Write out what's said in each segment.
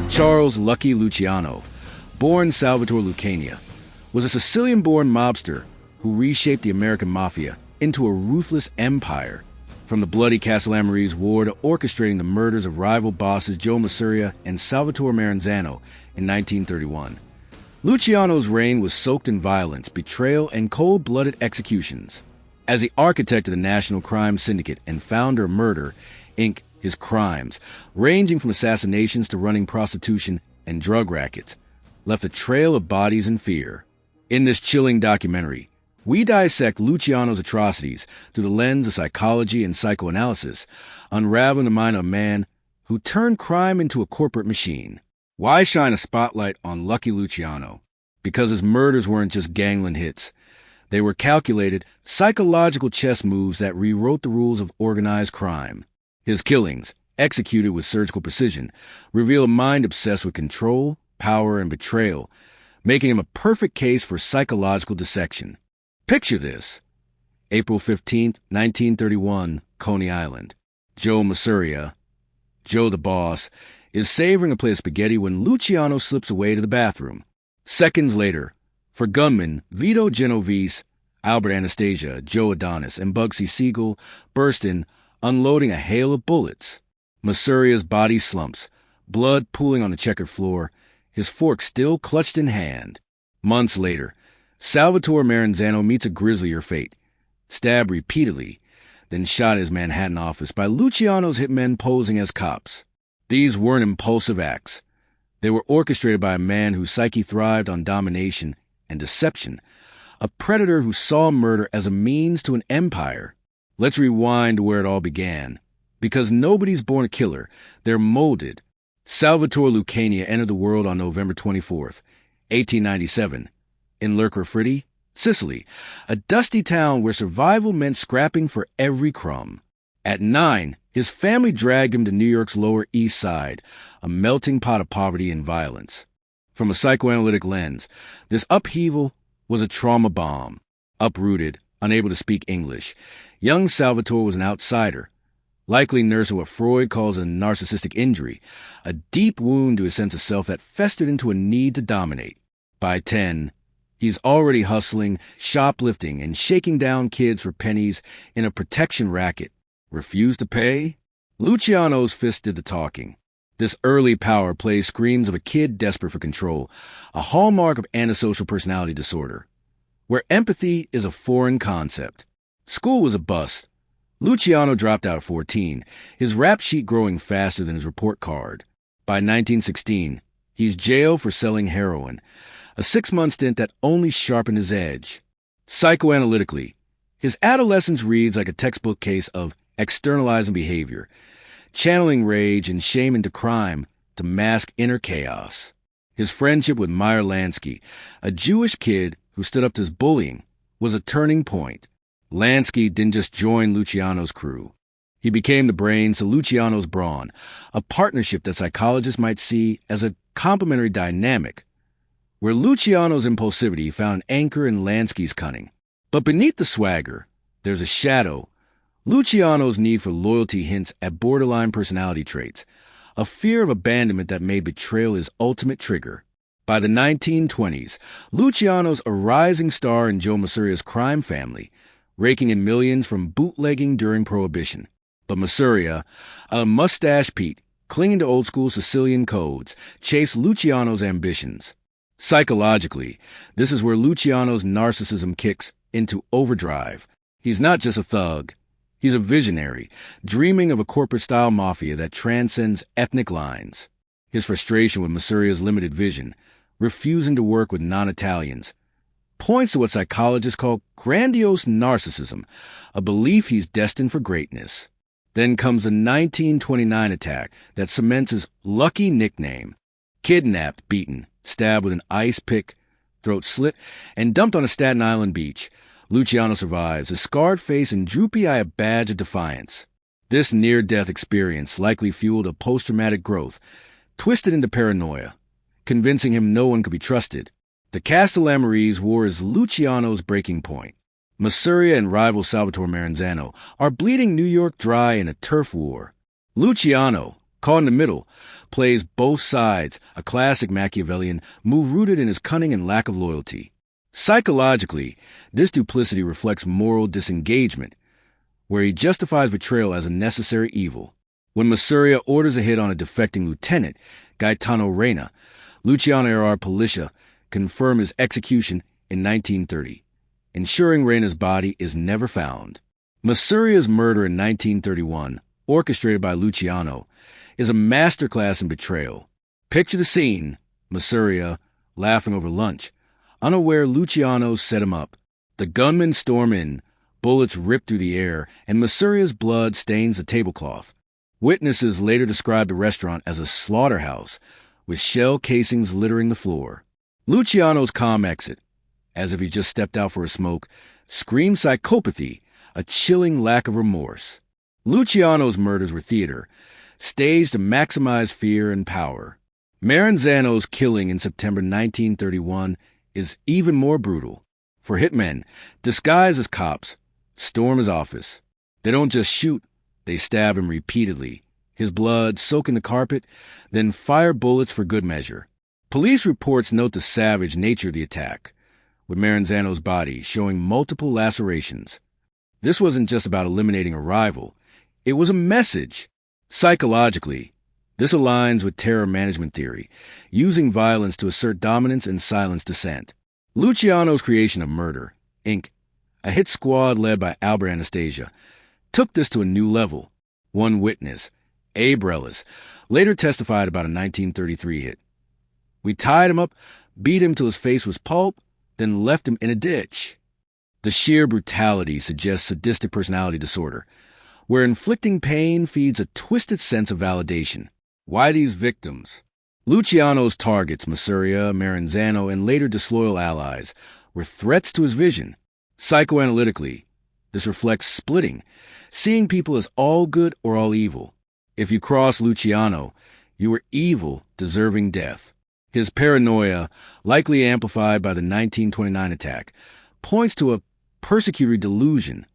Charles "Lucky" Luciano, born Salvatore Lucania, was a Sicilian-born mobster who reshaped the American Mafia into a ruthless empire, from the bloody Castellamarese War to orchestrating the murders of rival bosses Joe Masseria and Salvatore Maranzano in 1931. Luciano's reign was soaked in violence, betrayal, and cold-blooded executions. As the architect of the National Crime Syndicate and founder of Murder, Inc., his crimes, ranging from assassinations to running prostitution and drug rackets, left a trail of bodies and fear. In this chilling documentary, we dissect Luciano's atrocities through the lens of psychology and psychoanalysis, unraveling the mind of a man who turned crime into a corporate machine. Why shine a spotlight on Lucky Luciano? Because his murders weren't just gangland hits. They were calculated, psychological chess moves that rewrote the rules of organized crime. His killings, executed with surgical precision, reveal a mind obsessed with control, power, and betrayal, making him a perfect case for psychological dissection. Picture this. April 15, 1931, Coney Island. Joe Masseria, Joe the boss, is savoring a plate of spaghetti when Luciano slips away to the bathroom. Seconds later, for gunmen Vito Genovese, Albert Anastasia, Joe Adonis, and Bugsy Siegel burst in, unloading a hail of bullets. Masseria's body slumps, blood pooling on the checkered floor, his fork still clutched in hand. Months later, Salvatore Maranzano meets a grislier fate, stabbed repeatedly, then shot at his Manhattan office by Luciano's hitmen posing as cops. These weren't impulsive acts. They were orchestrated by a man whose psyche thrived on domination and deception, a predator who saw murder as a means to an empire. Let's rewind to where it all began. Because nobody's born a killer, they're molded. Salvatore Lucania entered the world on November 24th, 1897, in Lercrafritti, Sicily, a dusty town where survival meant scrapping for every crumb. At 9, his family dragged him to New York's Lower East Side, a melting pot of poverty and violence. From a psychoanalytic lens, this upheaval was a trauma bomb. Uprooted, unable to speak English, young Salvatore was an outsider, likely nursing what Freud calls a narcissistic injury, a deep wound to his sense of self that festered into a need to dominate. By 10, he's already hustling, shoplifting, and shaking down kids for pennies in a protection racket. Refuse to pay? Luciano's fist did the talking. This early power plays screams of a kid desperate for control, a hallmark of antisocial personality disorder, where empathy is a foreign concept. School was a bust. Luciano dropped out at 14, his rap sheet growing faster than his report card. By 1916, he's jailed for selling heroin, a 6-month stint that only sharpened his edge. Psychoanalytically, his adolescence reads like a textbook case of externalizing behavior, channeling rage and shame into crime to mask inner chaos. His friendship with Meyer Lansky, a Jewish kid who stood up to his bullying, was a turning point. Lansky didn't just join Luciano's crew. He became the brains to Luciano's brawn, a partnership that psychologists might see as a complementary dynamic, where Luciano's impulsivity found an anchor in Lansky's cunning. But beneath the swagger, there's a shadow. Luciano's need for loyalty hints at borderline personality traits, a fear of abandonment that made betrayal his ultimate trigger. By the 1920s, Luciano's a rising star in Joe Masseria's crime family, raking in millions from bootlegging during Prohibition. But Masseria, a mustache Pete, clinging to old-school Sicilian codes, chased Luciano's ambitions. Psychologically, this is where Luciano's narcissism kicks into overdrive. He's not just a thug. He's a visionary, dreaming of a corporate-style mafia that transcends ethnic lines. His frustration with Masseria's limited vision, refusing to work with non-Italians, points to what psychologists call grandiose narcissism, a belief he's destined for greatness. Then comes the 1929 attack that cements his Lucky nickname. Kidnapped, beaten, stabbed with an ice pick, throat slit, and dumped on a Staten Island beach, Luciano survives, his scarred face and droopy eye a badge of defiance. This near-death experience likely fueled a post-traumatic growth, twisted into paranoia, convincing him no one could be trusted. The Castellamarese War is Luciano's breaking point. Masseria and rival Salvatore Maranzano are bleeding New York dry in a turf war. Luciano, caught in the middle, plays both sides, a classic Machiavellian move rooted in his cunning and lack of loyalty. Psychologically, this duplicity reflects moral disengagement, where he justifies betrayal as a necessary evil. When Masseria orders a hit on a defecting lieutenant, Gaetano Reina, Luciano R. Policia confirmed his execution in 1930, ensuring Reina's body is never found. Masseria's murder in 1931, orchestrated by Luciano, is a masterclass in betrayal. Picture the scene: Masseria laughing over lunch, unaware Luciano set him up. The gunmen storm in, bullets rip through the air, and Masseria's blood stains the tablecloth. Witnesses later described the restaurant as a slaughterhouse, with shell casings littering the floor. Luciano's calm exit, as if he just stepped out for a smoke, screams psychopathy, a chilling lack of remorse. Luciano's murders were theater, staged to maximize fear and power. Maranzano's killing in September 1931 is even more brutal. For hitmen, disguised as cops, storm his office. They don't just shoot, they stab him repeatedly, his blood soaking the carpet, then fire bullets for good measure. Police reports note the savage nature of the attack, with Maranzano's body showing multiple lacerations. This wasn't just about eliminating a rival, it was a message. Psychologically, this aligns with terror management theory, using violence to assert dominance and silence dissent. Luciano's creation of Murder, Inc., a hit squad led by Albert Anastasia, took this to a new level. One witness, Abe Rellis, later testified about a 1933 hit. "We tied him up, beat him till his face was pulp, then left him in a ditch." The sheer brutality suggests sadistic personality disorder, where inflicting pain feeds a twisted sense of validation. Why these victims? Luciano's targets, Masseria, Maranzano, and later disloyal allies, were threats to his vision. Psychoanalytically, this reflects splitting, seeing people as all good or all evil. If you cross Luciano, you were evil, deserving death. His paranoia, likely amplified by the 1929 attack, points to a persecutory delusion,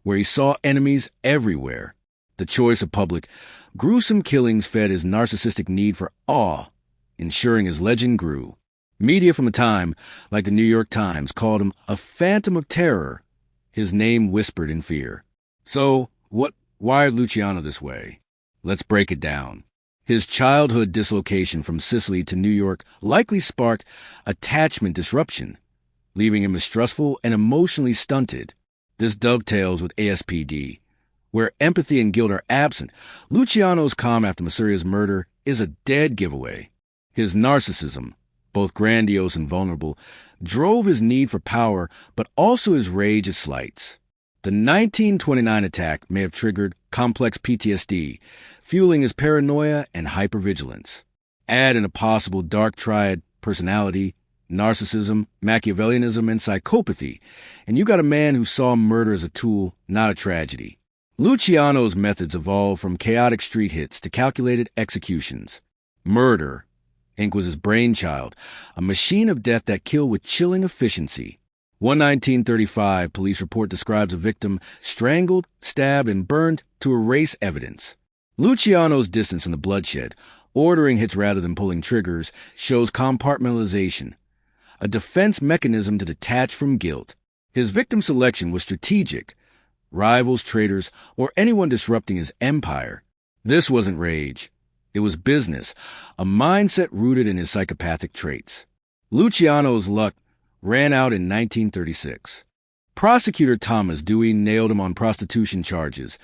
where he saw enemies everywhere. The choice of public, gruesome killings fed his narcissistic need for awe, ensuring his legend grew. Media from the time, like the New York Times, called him a phantom of terror, his name whispered in fear. So, what wired Luciano this way? Let's break it down. His childhood dislocation from Sicily to New York likely sparked attachment disruption, leaving him mistrustful and emotionally stunted. This dovetails with ASPD, where empathy and guilt are absent. Luciano's calm after Masseria's murder is a dead giveaway. His narcissism, both grandiose and vulnerable, drove his need for power, but also his rage at slights. The 1929 attack may have triggered complex PTSD, fueling his paranoia and hypervigilance. Add in a possible dark triad personality, narcissism, Machiavellianism, and psychopathy, and you got a man who saw murder as a tool, not a tragedy. Luciano's methods evolved from chaotic street hits to calculated executions. Murder, Inc. was his brainchild, a machine of death that killed with chilling efficiency. One 1935 police report describes a victim strangled, stabbed, and burned to erase evidence. Luciano's distance from the bloodshed, ordering hits rather than pulling triggers, shows compartmentalization, a defense mechanism to detach from guilt. His victim selection was strategic: rivals, traitors, or anyone disrupting his empire. This wasn't rage. It was business, a mindset rooted in his psychopathic traits. Luciano's luck ran out in 1936. Prosecutor Thomas Dewey nailed him on prostitution charges,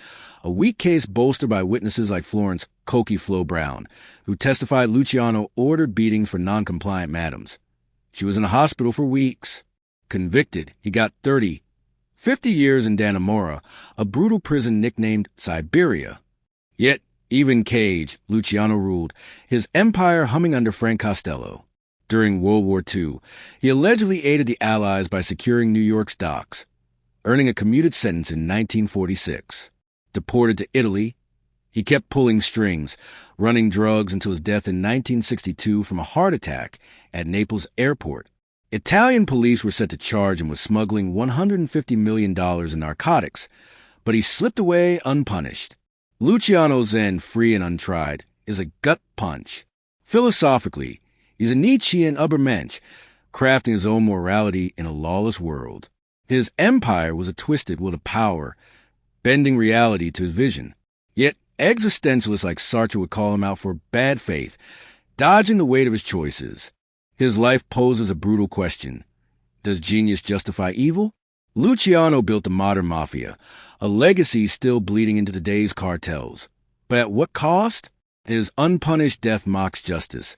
a weak case bolstered by witnesses like Florence "Cokie" Flo Brown, who testified Luciano ordered beatings for non-compliant madams. She was in a hospital for weeks. Convicted, he got 50 years in Dannemora, a brutal prison nicknamed Siberia. Yet, even caged, Luciano ruled, his empire humming under Frank Costello. During World War II, he allegedly aided the Allies by securing New York's docks, earning a commuted sentence in 1946. Deported to Italy, he kept pulling strings, running drugs until his death in 1962 from a heart attack at Naples airport. Italian police were set to charge him with smuggling $150 million in narcotics, but he slipped away unpunished. Luciano's end, free and untried, is a gut punch. Philosophically, he's a Nietzschean Übermensch, crafting his own morality in a lawless world. His empire was a twisted will to power, bending reality to his vision. Yet existentialists like Sartre would call him out for bad faith, dodging the weight of his choices. His life poses a brutal question. Does genius justify evil? Luciano built the modern mafia, a legacy still bleeding into today's cartels. But at what cost? His unpunished death mocks justice,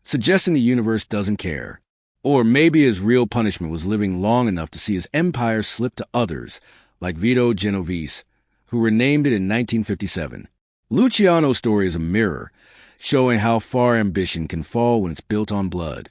suggesting the universe doesn't care. Or maybe his real punishment was living long enough to see his empire slip to others, like Vito Genovese, who renamed it in 1957. Luciano's story is a mirror, showing how far ambition can fall when it's built on blood.